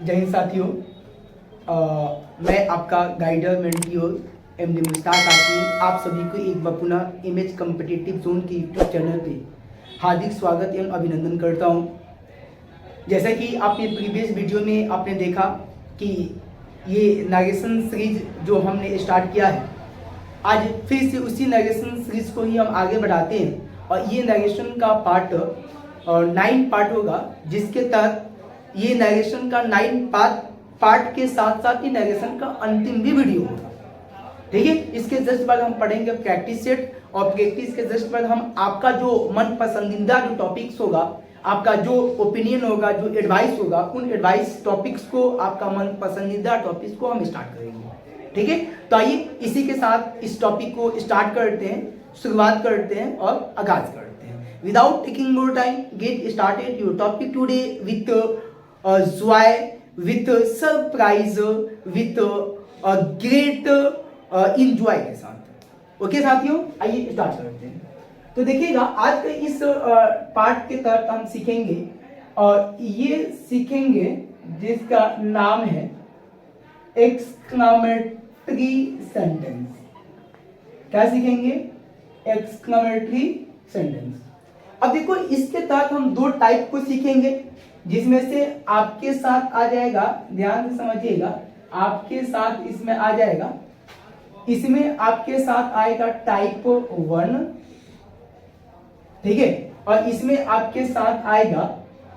जय हिंद साथियों। मैं आपका गाइडर मेंटीयर एमडी मुश्ताक आसिम आप सभी को एक बार पुनः इमेज कॉम्पिटिटिव जोन के यूट्यूब चैनल पे हार्दिक स्वागत एवं अभिनंदन करता हूं। जैसा कि आपने प्रीवियस वीडियो में आपने देखा कि ये नरेशन सीरीज जो हमने स्टार्ट किया है, आज फिर से उसी नरेशन सीरीज को ही हम आगे बढ़ाते हैं और ये नरेशन का पार्ट 9 पार्ट होगा, जिसके तहत ये नरेशन का 9 पार्ट के साथ साथ ही नरेशन का अंतिम भी वीडियो होगा। ठीक है, इसके जस्ट बाद हम पढ़ेंगे प्रैक्टिस सेट और प्रैक्टिस के जस्ट बाद हम आपका जो मन पसंदीदा जो टॉपिक्स होगा, आपका जो ओपिनियन होगा, जो एडवाइस होगा, उन एडवाइस टॉपिक्स को, आपका मन पसंदीदा टॉपिक्स को हम स्टार्ट करेंगे। ठीक है, तो आइए इसी के साथ इस टॉपिक को स्टार्ट करते हैं, शुरुआत करते हैं और आगाज करते हैं। Without taking more time, get started your topic today with joy, with surprise, with great enjoy के साथ। ओके साथियों, आइए स्टार्ट करते हैं। तो देखिएगा, आज के इस पार्ट के तहत हम सीखेंगे और ये सीखेंगे जिसका नाम है एक्सक्लेमेटरी सेंटेंस। क्या सीखेंगे? Exclamatory sentence. अब देखो, इसके तहत हम 2 टाइप को सीखेंगे, जिसमें से आपके साथ आ जाएगा, ध्यान से समझिएगा, आपके साथ इसमें आ जाएगा, इसमें आपके साथ आएगा टाइप 1, ठीक है, और इसमें आपके साथ आएगा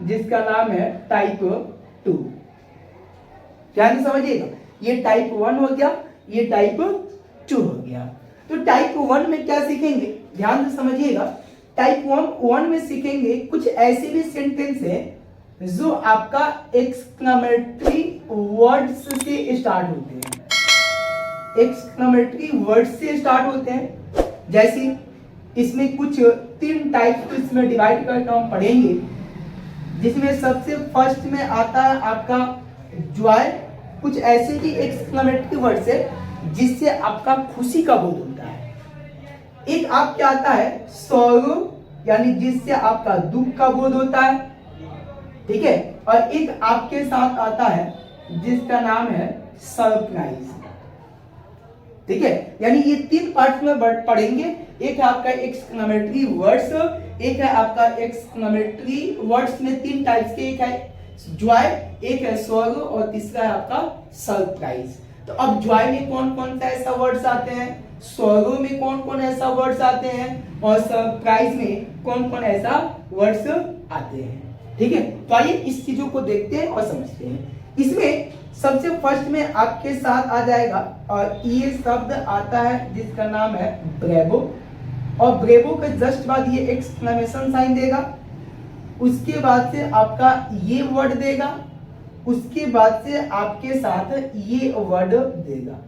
जिसका नाम है टाइप 2। ध्यान से समझिएगा, ये टाइप 1 हो गया, ये टाइप 2 हो गया। तो टाइप 1 में क्या सीखेंगे? ध्यान से समझिएगा, टाइप 1 में सीखेंगे कुछ ऐसे भी सेंटेंस है जो आपका एक्सक्लेमेटरी वर्ड्स से स्टार्ट होते हैं। एक्सक्लेमेटरी वर्ड्स से स्टार्ट होते हैं। जैसे इसमें कुछ 3 टाइप को इसमें डिवाइड करके हम पढ़ेंगे, जिसमें सबसे फर्स्ट में आता है आपका जॉय। कुछ ऐसे भी एक्सक्लेमेटरी वर्ड्स है जिससे आपका खुशी का बोध होता है। एक आपके आता है सॉरो, यानी जिससे आपका दुख का बोध होता है, ठीक है, और एक आपके साथ आता है जिसका नाम है सरप्राइज। ठीक है, यानी ये 3 पार्ट में पढ़ेंगे। एक है आपका एक्सक्लेमेटरी वर्ड्स, एक है आपका एक्सक्लेमेटरी वर्ड्स में 3 टाइप्स के, एक है जॉय, एक है सॉरो और तीसरा है आपका सरप्राइज। तो अब जॉय में कौन कौन सा ऐसा वर्ड्स आते हैं, सॉरो में कौन कौन ऐसा वर्ड्स आते हैं और सरप्राइज में कौन कौन ऐसा वर्ड्स आते हैं। ठीक है, तो आइए इस चीजों को देखते हैं और समझते हैं। इसमें सबसे फर्स्ट में आपके साथ आ जाएगा और ये शब्द आता है जिसका नाम है ब्रेवो, और ब्रेवो के जस्ट बाद ये एक्सक्लेमेशन साइन देगा, उसके बाद से आपका ये वर्ड देगा, उसके बाद से आपके साथ ये वर्ड देगा।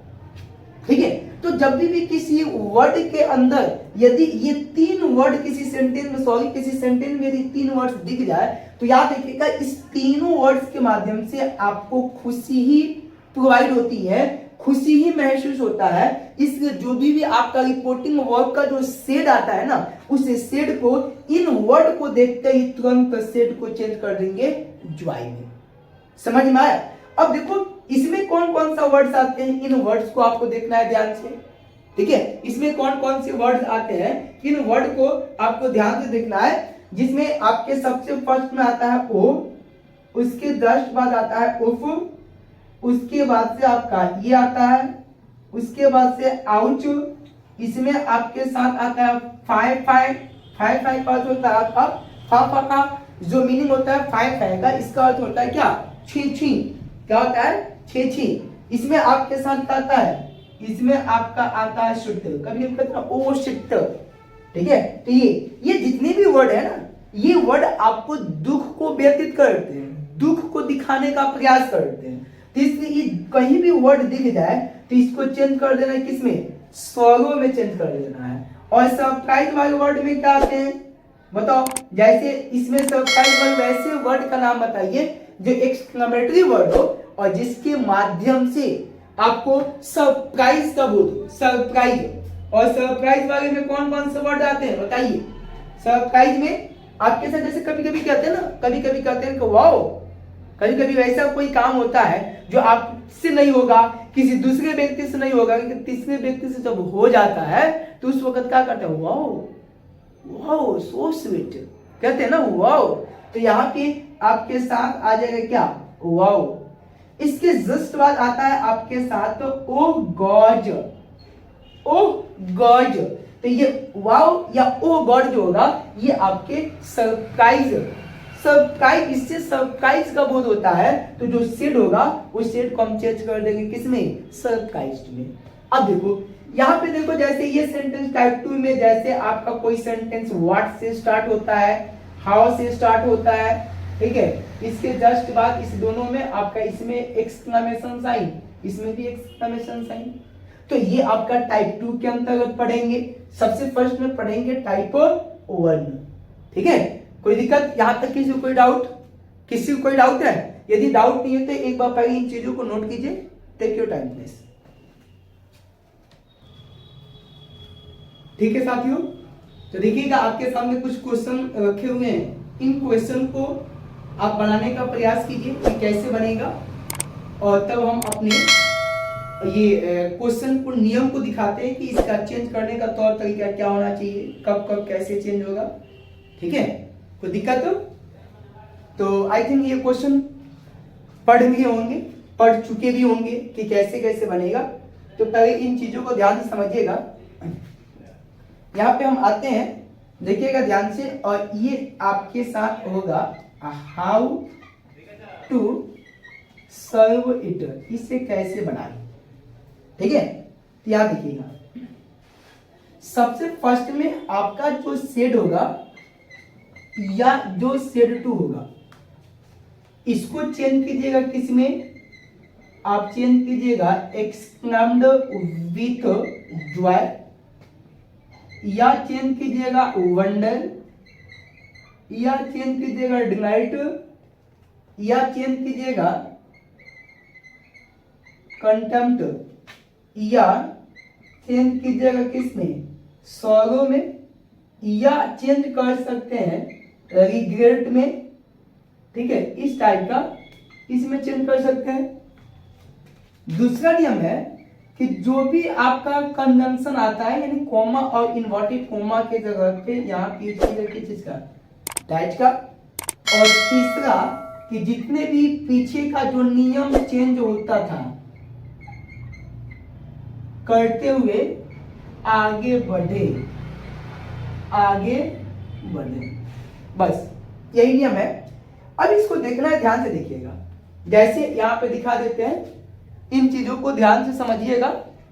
ठीक है, तो जब भी किसी वर्ड के अंदर यदि ये 3 वर्ड किसी सेंटेंस में यदि 3 वर्ड्स दिख जाए, तो याद रखिएगा इस तीनों वर्ड्स के माध्यम से आपको खुशी ही प्रोवाइड होती है, खुशी ही महसूस होता है। इसलिए जो भी आपका रिपोर्टिंग वर्क का जो शेड आता है ना, उस शेड को इन वर्ड को देखते ही तुरंत शेड को चेंज कर देंगे जॉय में। समझ में आया? अब देखो इसमें कौन कौन सा वर्ड्स आते हैं, इन वर्ड्स को आपको देखना है ध्यान से। ठीक है, इसमें कौन कौन से वर्ड्स आते हैं, इन वर्ड को आपको ध्यान से देखना है। जिसमें आपके सबसे फर्स्ट में आता है ओ, उसके जस्ट बाद आता है उफ, उसके बाद से आपका ये आता है, उसके बाद से आउच, इसमें आपके साथ आता है फाइव का अर्थ होता है आपका फा, जो मीनिंग होता है फाइव का, इसका अर्थ होता है क्या? छी। क्या होता है? छी। इसमें आपके साथ आता है, इसमें आपका आता है शिट, कभी कहते हैं ओ शिट। ठीक है, तो ये जितने भी वर्ड है ना, ये वर्ड आपको दुख को व्यतीत करते हैं, दुख को दिखाने का प्रयास करते हैं। तो इसलिए ये कहीं भी वर्ड दिख जाए तो इसको चेंज कर देना है, किसमें? सॉरो में चेंज कर देना है। और सरप्राइज वाले वर्ड में क्या आते हैं बताओ? जैसे इसमें सरप्राइज वाले वैसे वर्ड का नाम बताइए जो एक्सक्लेमेटरी वर्ड हो और जिसके माध्यम से आपको सरप्राइज का बोध, सरप्राइज। और सरप्राइज वाले में कौन कौन से वर्ड आते हैं बताइए? सरप्राइज में आपके साथ जैसे कभी कभी कहते हैं ना, कभी कभी कहते हैं कि वाओ कभी कभी वैसा कोई काम होता है जो आपसे नहीं होगा, किसी दूसरे व्यक्ति से नहीं होगा, तीसरे व्यक्ति से जब हो जाता है तो उस वक्त क्या करते हैं, वाओ वाओ सो स्वीट, कहते हैं ना वाओ। तो यहाँ पे आपके साथ आ जाएगा क्या, वाओ। इसके जस्ट बाद आता है आपके साथ ओ गॉड, ओ गॉड। तो ये वाओ या ओ गॉड जो होगा ये आपके सरप्राइज, सरप्राइज, इससे सरप्राइज का बोध होता है। तो जो सेड होगा उस सेड को हम चेंज कर देंगे किसमें, सरप्राइज्ड में। अब देखो यहाँ पे देखो, जैसे ये सेंटेंस टाइप 2 में जैसे आपका कोई सेंटेंस व्हाट से स्टार्ट होता है, हाउ से स्टार्ट होता है, ठीक है, इसके जस्ट बाद इस दोनों में आपका इसमें एक्सक्लेमेशन साइन, इसमें भी एक्सक्लेमेशन साइन। तो ये आपका टाइप 2 के अंतर्गत पढ़ेंगे। सबसे फर्स्ट में पढ़ेंगे टाइप 1, ठीक है। कोई दिक्कत यहां तक, किसी को कोई डाउट, किसी को कोई डाउट है? यदि डाउट नहीं है तो एक बार पहले इन चीजों को नोट कीजिए, टेक योर टाइम प्लीज। ठीक है साथियों, तो देखिएगा आपके सामने कुछ क्वेश्चन रखे हुए हैं, इन क्वेश्चन को आप बनाने का प्रयास कीजिए कि कैसे बनेगा, और तब हम अपने ये क्वेश्चन को नियम को दिखाते हैं कि इसका चेंज करने का तौर तरीका क्या होना चाहिए, कब कब कैसे चेंज होगा, ठीक है। कोई दिक्कत हो तो आई थिंक ये क्वेश्चन पढ़ भी होंगे, पढ़ चुके भी होंगे कि कैसे कैसे बनेगा। तो पहले इन चीजों को ध्यान से समझिएगा। यहाँ पे हम आते हैं, देखिएगा ध्यान से, और ये आपके साथ होगा हाउ टू सर्व इट, इसे कैसे बनाए, ठीक है। तो याद देखिएगा, सबसे फर्स्ट में आपका जो सेड होगा या जो सेड टू होगा, इसको चेंज कीजिएगा किसमें, आप चेंज कीजिएगा एक्सक्लेम्ड विथ जॉय, या चेंज कीजिएगा वंडर, या चेंज कीजिएगा डिलाइट, या चेंज कीजिएगा कंटेम्प्ट, या चेंज कीजिएगा किसमें, सॉरो में, या चेंज कर सकते हैं रिग्रेट में, ठीक है, इस टाइप का इसमें चेंज कर सकते हैं। दूसरा नियम है कि जो भी आपका कंजंक्शन आता है, यानी कॉमा और इन्वर्टेड कॉमा के जगह पे यहाँ पे यूज कीजिएगा किस चीज का, डैश का। और तीसरा कि जितने भी पीछे का जो नियम चेंज होता था करते हुए आगे बढ़े, आगे बढ़े, बस यही नियम है। अब इसको देखना है, ध्यान से देखिएगा, जैसे यहाँ पे दिखा देते हैं, इन चीजों को ध्यान से समझिएगा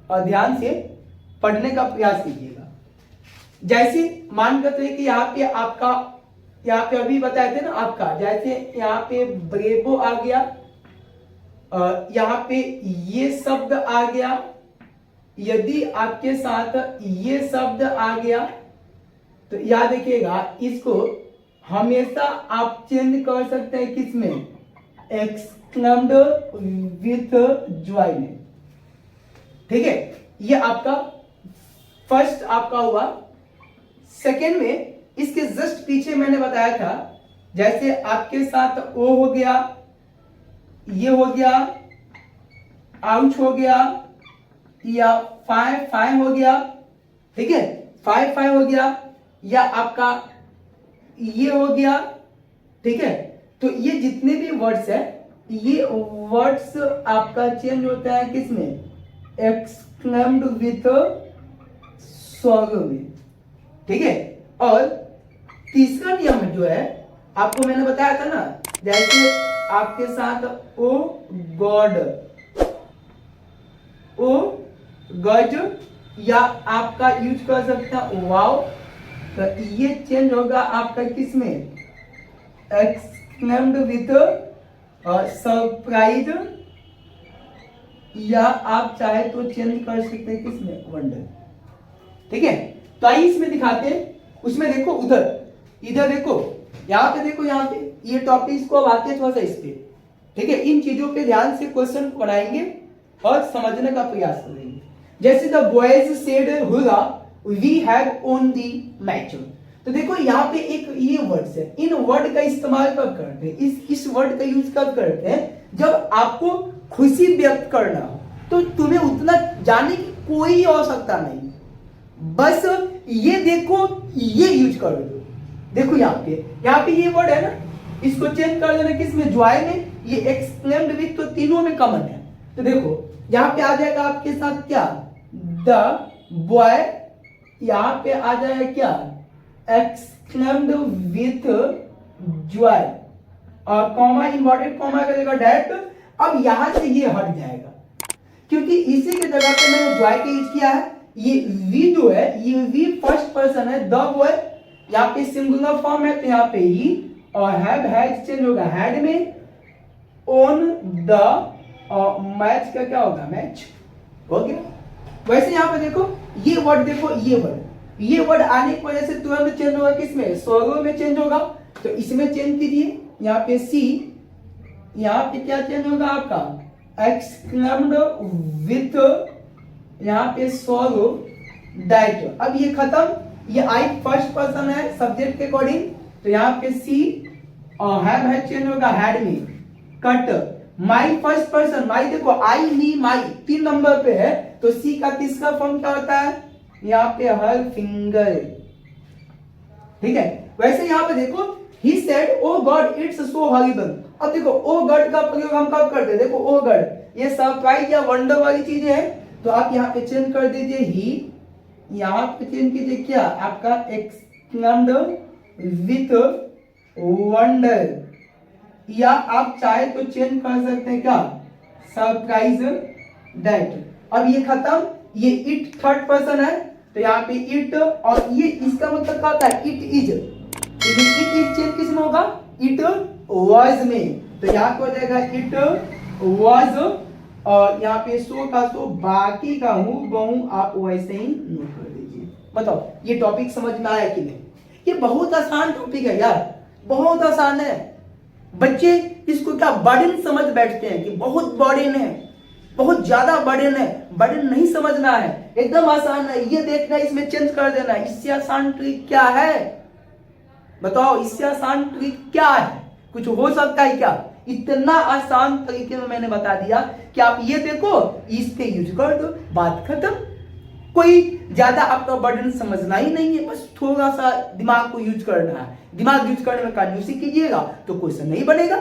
और ध्यान से पढ़ने का प्रयास कीजिएगा। जैसे मान करते हैं कि यहाँ पे आपका, यहाँ पे अभी बताए थे ना आपका, जैसे यहाँ पे ब्रेवो आ गया, यहाँ पे ये शब्द आ गया, यदि आपके साथ ये शब्द आ गया तो याद रखिएगा, इसको हमेशा आप चेंज कर सकते हैं किसमें, एक्सक्लेम्ड विथ जॉय में, ठीक है। ये आपका फर्स्ट आपका हुआ। सेकेंड में इसके जस्ट पीछे मैंने बताया था, जैसे आपके साथ ओ हो गया, ये हो गया, आउच हो गया, या फाइव हो गया, ठीक है, फाइव हो गया, या आपका ये हो गया, ठीक है। तो ये जितने भी वर्ड्स है, ये वर्ड्स आपका चेंज होता है किसमें, एक्सक्लेम्ड विथ सॉरो में, ठीक है। और तीसरा नियम जो है आपको मैंने बताया था ना, जैसे आपके साथ ओ गॉड, ओ गॉड, या आपका यूज कर सकते हैं वाओ, तो ये चेंज होगा आपका किसमें, एक्सक्लेम्ड विथ सरप्राइज, या आप चाहे तो चेंज कर सकते हैं किसमें, वंडर, ठीक है। तो आइए इसमें दिखाते हैं, उसमें देखो उधर, इधर देखो, यहाँ पे देखो, यहाँ पे ये टॉपिक को अब आते हैं थोड़ा सा इस पे, ठीक है। इन चीजों पे ध्यान से क्वेश्चन को बनाएंगे और समझने का प्रयास करेंगे। जैसे the boys said hurrah we have won the match, तो देखो यहाँ पे एक ये वर्ड्स है, इन वर्ड का इस्तेमाल कब करते हैं, इस वर्ड का यूज कब करते हैं, जब आपको खुशी व्यक्त करना हो। तो तुम्हें उतना जाने की कोई आवश्यकता नहीं, बस ये देखो, ये यूज कर दो। देखो यहाँ पे ये वर्ड है ना, इसको चेंज कर देना किसमें, जॉय में, ये एक्सक्लेम्ड विथ, तो तीनों में कॉमन है। तो देखो यहाँ पे आ जाएगा आपके साथ क्या, द बॉय, यहाँ पे आ जाएगा क्या, एक्सक्लेम्ड विथ जॉय, और कॉमा, इन्वर्टेड कॉमा करेगा डैट। अब यहां से ये हट जाएगा, क्योंकि इसी के जगह पे मैंने जॉय का यूज किया है। ये वी जो है, ये वी फर्स्ट पर्सन है, द बॉय, यहाँ पे सिंगुलर फॉर्म है, तो यहाँ पे ही, और हैज चेंज होगा हैड में, ऑन द, और मैच का क्या होगा, मैच हो गया। वैसे यहाँ पे देखो ये वर्ड, देखो ये वर्ड आने की वजह से तुरंत चेंज होगा किसमें, सोरो में चेंज होगा। तो इसमें चेंज कीजिए, यहाँ पे सी, यहाँ पे क्या चेंज होगा आपका, एक्सक्लेम्ड विथ, यहाँ पे सोरो दैट। अब ये खत्म, ये आई फर्स्ट पर्सन है सब्जेक्ट के अकॉर्डिंग, तो यहाँ पे सी, और हैव चेंज होगा हैड में, कट। माई फर्स्ट पर्सन, माई देखो आई मी माई 3 नंबर पे है, तो सी का तीसरा फॉर्म क्या होता है, यहाँ पे हर फिंगर, ठीक है। वैसे यहाँ पे देखो ही said oh god it's so horrible. अब देखो ओ गॉड का प्रयोग हम कब करते हैं, देखो ओ गॉड, ये सरप्राइज या वंडर वाली चीजें हैं, तो आप यहाँ पे चेंज कर दीजिए ही, यहाँ पे चेंज कीजिए क्या आपका, एक्सक्लेम्ड विथ वंडर, या आप चाहे तो चेंज कर सकते हैं क्या, सरप्राइज दैट। अब ये खत्म, ये इट थर्ड पर्सन है, तो यहाँ पे इट, और ये इसका मतलब क्या होता है, it is, it is change किसमें होगा, इट वाज में, तो यहाँ पे हो जाएगा इट वाज, और यहाँ पे सो का सो, बाकी का हूं बहु आप वैसे ही नोट कर दीजिए। बताओ ये टॉपिक समझ में आया कि नहीं, ये बहुत आसान टॉपिक है यार, बहुत आसान है। बच्चे इसको क्या बर्डन समझ बैठते हैं कि बहुत बर्डन है, बहुत ज्यादा बर्डन है, बर्डन नहीं समझना है, एकदम आसान है, ये देखना इसमें चेंज कर देना। इससे आसान ट्रिक क्या है, बताओ इससे आसान ट्रिक क्या है, कुछ हो सकता है क्या, इतना आसान तरीके में मैंने बता दिया कि आप ये देखो, इसके यूज कर दो, बात खत्म। कोई ज्यादा आपका बर्डन समझना ही नहीं है, बस थोड़ा सा दिमाग को यूज करना है। दिमाग यूज करने में कंजूसी कीजिएगा तो क्वेश्चन नहीं बनेगा,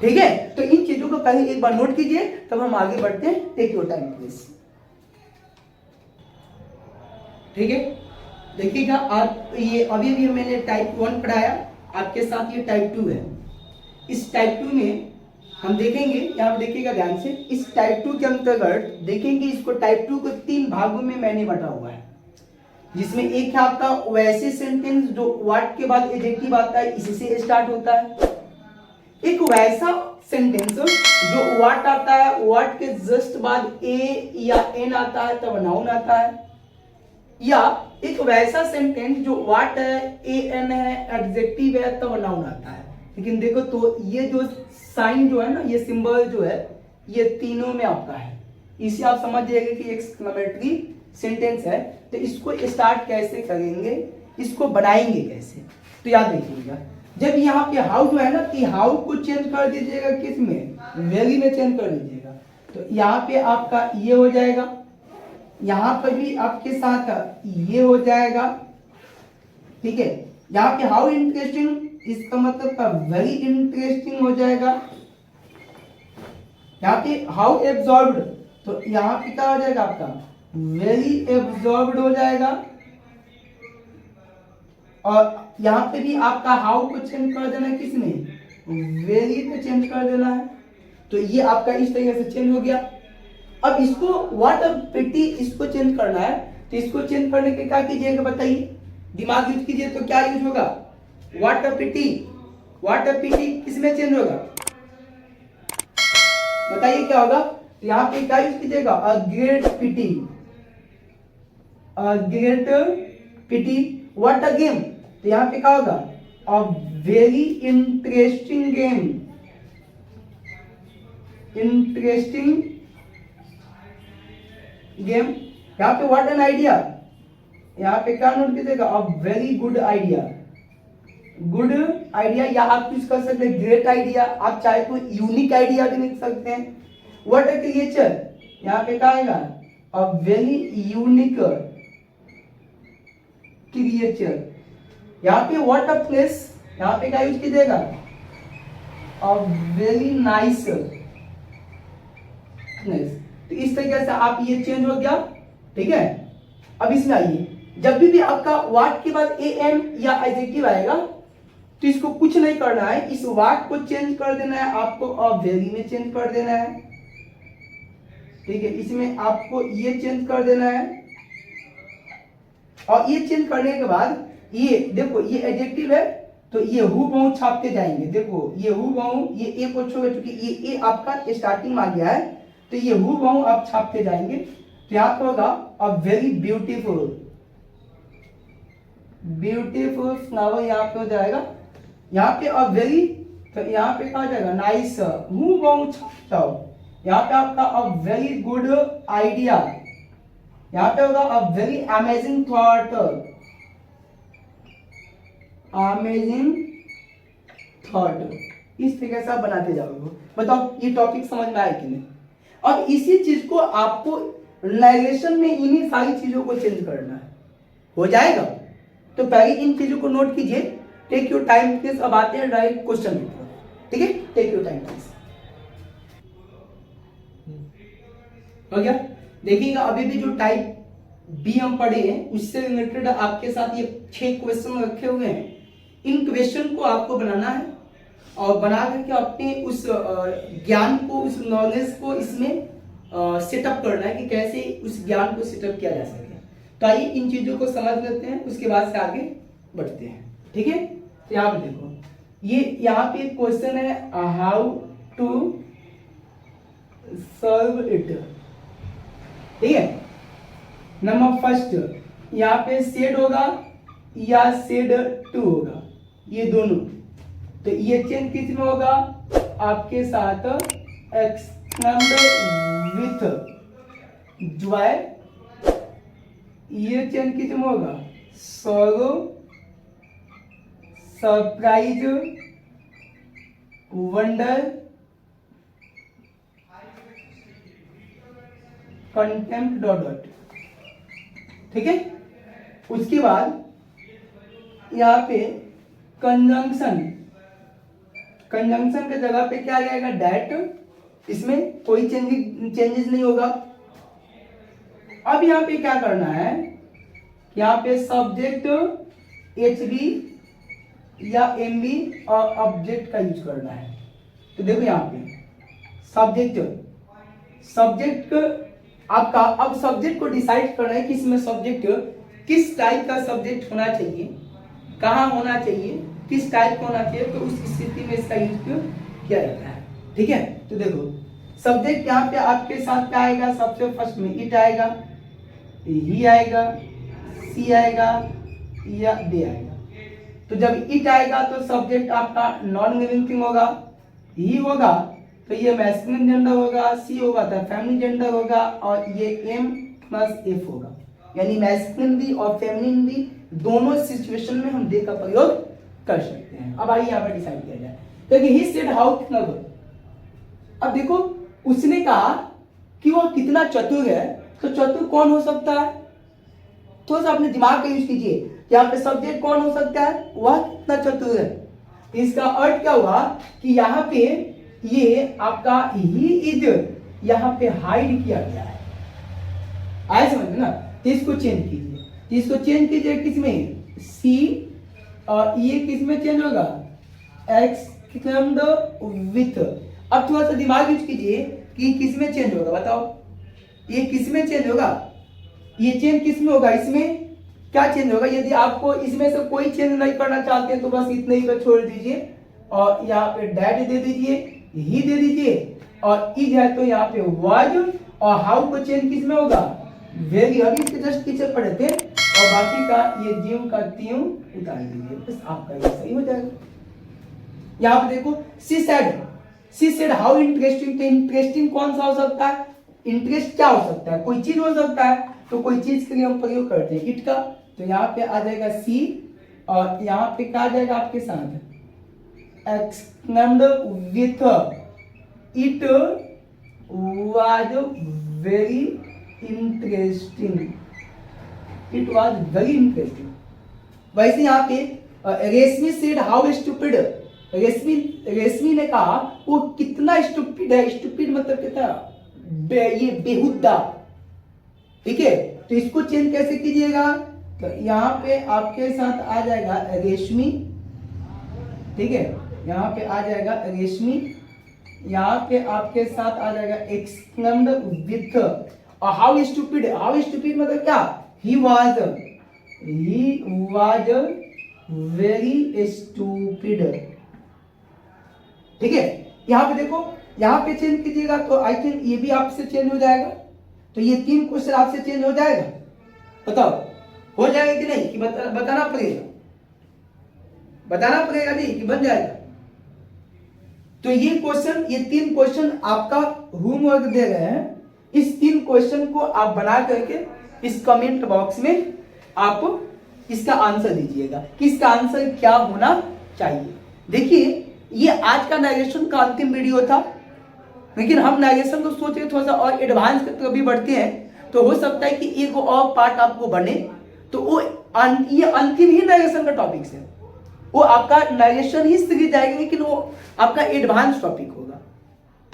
ठीक है। तो इन चीजों को पहले एक बार नोट कीजिए, तब हम आगे बढ़ते हैं। टेक योर टाइम प्लीज, ठीक है। देखिएगा आप, ये अभी भी मैंने टाइप 1 पढ़ाया, आपके साथ ये टाइप 2 है। इस टाइप 2 में हम देखेंगे, यहाँ पे देखिएगा ध्यान से, इस टाइप 2 के अंतर्गत देखेंगे इसको, टाइप 2 को 3 भागों में मैंने बांटा हुआ है, जिसमें एक है आपका वैसे सेंटेंस जो व्हाट के बाद एडजेक्टिव आता है, इसी से स्टार्ट होता है। एक वैसा सेंटेंस जो व्हाट आता है, व्हाट के जस्ट बाद ए या एन आता है तब नाउन आता है, या एक वैसा सेंटेंस जो व्हाट है, ए एन है, एडजेक्टिव है तब नाउन आता है। लेकिन देखो तो ये जो साइन जो है ना, ये सिंबल जो है, ये तीनों में आपका है। इसे आप समझ जाइए कि एक्सक्लेमेटरी सेंटेंस है। तो इसको स्टार्ट कैसे करेंगे, इसको बनाएंगे कैसे, तो याद रखिएगा। जब यहाँ पे हाउ जो है ना, कि हाउ को चेंज कर दीजिएगा किस में, वेरी में चेंज कर दीजिएगा, तो यहाँ पे आपका ये हो जाएगा, यहाँ पर भी आपके साथ ये हो जाएगा, ठीक है। यहाँ पे हाउ इंटरेस्टिंग, इसका मतलब का वेरी इंटरेस्टिंग हो जाएगा। यहाँ पे हाउ एब्जॉर्ब्ड, तो यहाँ पे क्या हो जाएगा आपका, वेरी एब्जॉर्ब्ड हो जाएगा। और यहाँ पे भी आपका हाउ को चेंज कर देना है, किसमें, वेरी पे चेंज कर देना है। तो ये आपका इस तरीके से चेंज हो गया। अब इसको व्हाट अ पिटी, इसको चेंज करना है, तो इसको चेंज करने के क्या कीजिएगा बताइए, दिमाग यूज कीजिए, तो क्या यूज होगा, व्हाट अ पिटी। व्हाट अ पिटी किसमें चेंज होगा, बताइए क्या होगा। यहाँ पे क्या यूज कीजिएगा, a great pity, a great pity. What a game, तो यहाँ पे क्या होगा, a very interesting game, interesting game. यहाँ पे व्हाट एन आइडिया, यहाँ पे क्या नोट कीजिएगा, a very good idea, good idea, या आप यूज कर सकते हैं ग्रेट आइडिया, आप चाहे तो यूनिक आइडिया भी लिख सकते हैं। व्हाट अ क्रिएचर, यहाँ पे क्या आएगा, अ वेरी यूनिक क्रिएचर। यहाँ पे व्हाट अ प्लेस, यहाँ पे क्या यूज कीजिएगा, अ वेरी नाइस प्लेस। तो इस तरीके से आप ये चेंज हो गया, ठीक है। अब इसमें आइए, जब भी आपका वाट के बाद ए एम या एडजेक्टिव आएगा तो इसको कुछ नहीं करना है, इस वाट को चेंज कर देना है आपको, और वेरी में चेंज कर देना है, ठीक है। इसमें आपको ये चेंज कर देना है, और ये चेंज करने के बाद ये देखो, ये एडजेक्टिव है तो ये हु बहु छापते जाएंगे। देखो ये हु बहु, ये ए को छोड़, चूंकि ये ए आपका स्टार्टिंग में आ गया है तो ये हु बहु आप छापते जाएंगे। तो यहाँ पे होगा a very beautiful, beautiful flower, यहाँ पे हो जाएगा, यहाँ पे अ वेरी, तो यहाँ पे क्या हो जाएगा, नाइस, हु बहु छाप जाओ। यहाँ पे आपका अ वेरी गुड आइडिया, यहाँ पे होगा a very amazing thought, amazing thought. इस तरीके से आप बनाते जाओगे। बताओ ये टॉपिक समझ में आया कि नहीं। अब इसी चीज को आपको नरेशन में इन्हीं सारी चीजों को चेंज करना है, हो जाएगा। तो पहले इन चीजों को नोट कीजिए, टेक योर टाइम प्लीज। अब आते हैं राइट क्वेश्चन की तरफ, ठीक है, टेक योर टाइम प्लीज। हो गया, देखिएगा अभी भी जो टाइप बी हम पढ़े हैं उससे रिलेटेड आपके साथ ये 6 क्वेश्चन रखे हुए हैं। इन क्वेश्चन को आपको बनाना है और बना करके अपने उस ज्ञान को, उस नॉलेज को इसमें सेटअप करना है कि कैसे उस ज्ञान को सेटअप किया जा सके। तो आइए इन चीजों को समझ लेते हैं, उसके बाद से आगे बढ़ते हैं, ठीक है। तो यहाँ पे देखो, ये यहाँ पे एक क्वेश्चन है, हाउ टू सॉल्व इट, ठीक है। नंबर फर्स्ट, यहाँ पे सेड होगा या सेड टू होगा, ये दोनों। तो ये चेंज किस में होगा, आपके साथ एक्सक्लेम्ड विथ जॉय, ये चेंज किस में होगा, sorrow, surprise, wonder, contempt dot dot, ठीक है। उसके बाद यहाँ पे कंजंक्शन, कंजंक्शन के जगह पे क्या आ जाएगा, डैट, इसमें कोई चेंजेस नहीं होगा। अब यहाँ पे क्या करना है, यहाँ पे सब्जेक्ट एच बी या एम बी और ऑब्जेक्ट का यूज करना है। तो देखो यहाँ पे सब्जेक्ट आपका, अब सब्जेक्ट को डिसाइड करना है कि इसमें सब्जेक्ट किस टाइप का सब्जेक्ट होना चाहिए, कहाँ होना चाहिए, किस टाइप का होना चाहिए, तो उस स्थिति में इसका यूज किया जाता है, ठीक है। तो देखो सब्जेक्ट यहाँ पे आपके साथ क्या आएगा, सबसे फर्स्ट में इट आएगा, ही आएगा, सी आएगा या दे आएगा। तो जब इट आएगा तो सब्जेक्ट आपका नॉन लिविंग थिंग होगा, ही होगा तो ये मैस्कुलिन जेंडर होगा, सी होगा तो फेमिनिन जेंडर होगा, और ये एम प्लस एफ होगा, यानी मैस्कुलिन भी और फेमिनिन भी दोनों सिचुएशन में हम दे का प्रयोग कर सकते हैं। अब आइए यहाँ पर डिसाइड किया जाए। तो ही सेड हाउ कितना गुड, अब देखो उसने कहा कि वह कितना चतुर है, तो चतुर कौन हो सकता है, थोड़ा सा अपने दिमाग का यूज कीजिए। यहाँ पे सब्जेक्ट कौन हो सकता है, वह कितना चतुर है। इसका अर्थ क्या हुआ कि यहाँ पे ये आपका ही इज यहाँ पे हाइड किया गया है, आए समझ में ना। तो इसको चेंज कीजिए, तो इसको चेंज कीजिए किसमें, सी, और ये किसमें चेंज होगा, एक्सक्लेम्ड विथ। अब थोड़ा सा दिमाग यूज कीजिए कि किसमें चेंज होगा, बताओ ये किसमें चेंज होगा, ये चेंज किसमें होगा, इसमें क्या चेंज होगा। यदि आपको इसमें से कोई चेंज नहीं करना चाहते हैं तो बस इतने ही पे छोड़ दीजिए, और यहाँ पे डैड दे दीजिए, ही दे दीजिए, और इज है तो यहाँ पे वाज, और हाउ को चेंज किसमें होगा, वेरी, अभी इसके जस्ट पीछे पढ़े थे, और बाकी का ये जीव का तीव उतार दीजिए, बस आपका ये सही हो जाएगा। यहाँ पे देखो सी सेड हाउ इंटरेस्टिंग, तो इंटरेस्टिंग कौन सा हो सकता है, इंटरेस्ट क्या हो सकता है, कोई चीज हो सकता है, तो कोई चीज के लिए हम प्रयोग करते हैं इट का, तो यहाँ पे आ जाएगा सी, और यहाँ पे क्या आ जाएगा आपके साथ exclaimed with it was very interesting, it was very interesting. वैसे यहाँ पे रेशमी सेड हाउ स्टूपिड, रेशमी ने कहा वो कितना स्टूपिड है, स्टूपिड मतलब कितना ये बेहुदा, ठीक है। तो इसको चेंज कैसे कीजिएगा, तो यहाँ पे आपके साथ आ जाएगा रेशमी, ठीक है, यहाँ पे आ जाएगा रेशमी, यहाँ पे आपके साथ आ जाएगा एक्सक्लेम्ड विथ, और हाउ स्टूपिड, हाउ स्टूपिड मतलब क्या, ही वाज वेरी स्टूपिड, ठीक है। यहाँ पे देखो, यहाँ पे चेंज कीजिएगा तो आई थिंक ये भी आपसे चेंज हो जाएगा, तो ये 3 क्वेश्चन आपसे चेंज हो जाएगा, बताओ हो जाएगा कि नहीं, कि बताना पड़ेगा, बताना पड़ेगा नहीं कि बन जाएगा। तो ये क्वेश्चन, ये 3 क्वेश्चन आपका होमवर्क दे रहे हैं, इस 3 क्वेश्चन को आप बना करके इस कमेंट बॉक्स में आप इसका आंसर दीजिएगा कि इसका आंसर क्या होना चाहिए। देखिए ये आज का नरेशन का अंतिम वीडियो था, लेकिन हम नरेशन को सोच रहे थोड़ा सा और एडवांस की तरफ भी बढ़ते हैं, तो हो सकता है कि एक और पार्ट आपको बने, तो वो ये अंतिम ही नरेशन का टॉपिक है, वो आपका नरेशन ही सीरीज जाएगा, लेकिन वो आपका एडवांस टॉपिक होगा,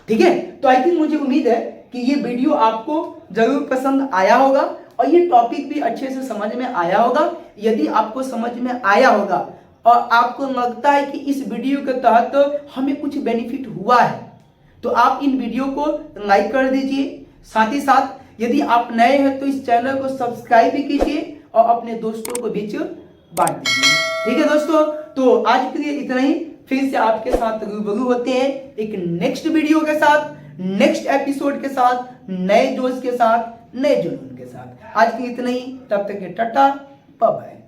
ठीक है। तो आई थिंक मुझे उम्मीद है कि ये वीडियो आपको जरूर पसंद आया होगा और ये टॉपिक भी अच्छे से समझ में आया होगा। यदि आपको समझ में आया होगा और आपको लगता है कि इस वीडियो के तहत हमें कुछ बेनिफिट हुआ है, तो आप इन वीडियो को लाइक कर दीजिए, साथ ही साथ यदि आप नए हैं तो इस चैनल को सब्सक्राइब भी कीजिए और अपने दोस्तों को बीच बांट दीजिए, ठीक है दोस्तों। तो आज के लिए इतना ही, फिर से आपके साथ रूबरू होते हैं एक नेक्स्ट वीडियो के साथ, नेक्स्ट एपिसोड के साथ, नए जोश के साथ, नए जुनून के साथ। आज के इतना ही, तब तक के टाटा बाय बाय।